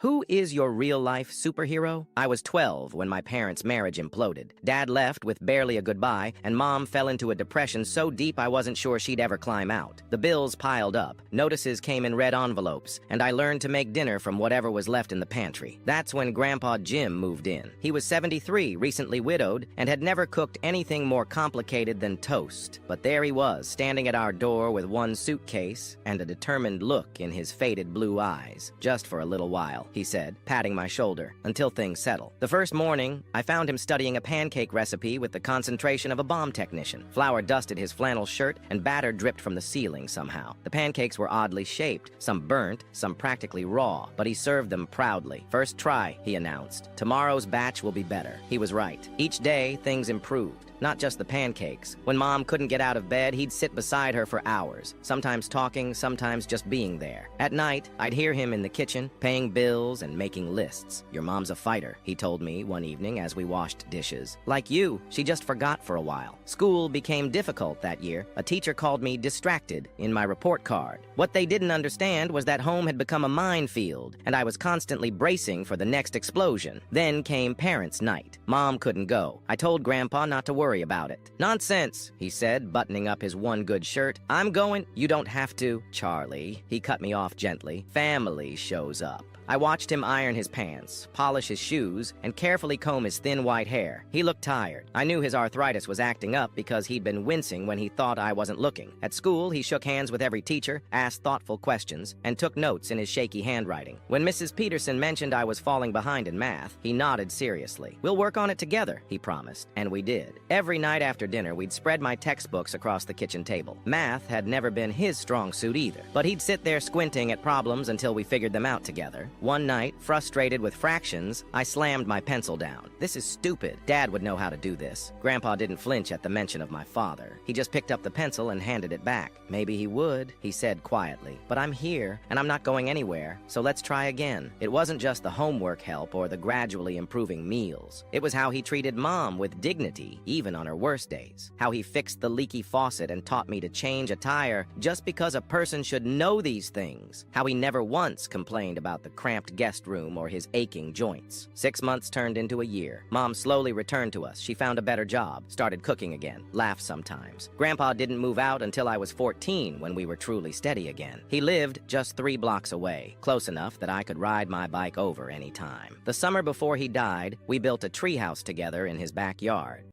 Who is your real-life superhero? I was 12 when my parents' marriage imploded. Dad left with barely a goodbye, and Mom fell into a depression so deep I wasn't sure she'd ever climb out. The bills piled up, notices came in red envelopes, and I learned to make dinner from whatever was left in the pantry. That's when Grandpa Jim moved in. He was 73, recently widowed, and had never cooked anything more complicated than toast. But there he was, standing at our door with one suitcase and a determined look in his faded blue eyes. Just for a little while, he said, patting my shoulder, until things settle. The first morning, I found him studying a pancake recipe with the concentration of a bomb technician. Flour dusted his flannel shirt, and batter dripped from the ceiling somehow. The pancakes were oddly shaped, some burnt, some practically raw, but he served them proudly. "First try," he announced. "Tomorrow's batch will be better." He was right. Each day, things improved. Not just the pancakes. When Mom couldn't get out of bed, he'd sit beside her for hours, sometimes talking, sometimes just being there. At night, I'd hear him in the kitchen, paying bills and making lists. "Your mom's a fighter," he told me one evening as we washed dishes. "Like you, she just forgot for a while." School became difficult that year. A teacher called me distracted in my report card. What they didn't understand was that home had become a minefield, and I was constantly bracing for the next explosion. Then came parents' night. Mom couldn't go. I told Grandpa not to worry about it. "Nonsense," he said, buttoning up his one good shirt. "I'm going. You don't have to." "Charlie," he cut me off gently. "Family shows up." I watched him iron his pants, polish his shoes, and carefully comb his thin white hair. He looked tired. I knew his arthritis was acting up because he'd been wincing when he thought I wasn't looking. At school, he shook hands with every teacher, asked thoughtful questions, and took notes in his shaky handwriting. When Mrs. Peterson mentioned I was falling behind in math, he nodded seriously. "We'll work on it together," he promised, and we did. Every night after dinner, we'd spread my textbooks across the kitchen table. Math had never been his strong suit either, but he'd sit there squinting at problems until we figured them out together. One night, frustrated with fractions, I slammed my pencil down. "This is stupid. Dad would know how to do this." Grandpa didn't flinch at the mention of my father. He just picked up the pencil and handed it back. "Maybe he would," he said quietly. "But I'm here, and I'm not going anywhere, so let's try again." It wasn't just the homework help or the gradually improving meals. It was how he treated Mom with dignity, even on her worst days. How he fixed the leaky faucet and taught me to change a tire just because a person should know these things. How he never once complained about the cramped guest room or his aching joints. 6 months turned into a year. Mom slowly returned to us. She found a better job, started cooking again, laughed sometimes. Grandpa didn't move out until I was 14 when we were truly steady again. He lived just 3 blocks away, close enough that I could ride my bike over any time. The summer before he died, we built a treehouse together in his backyard.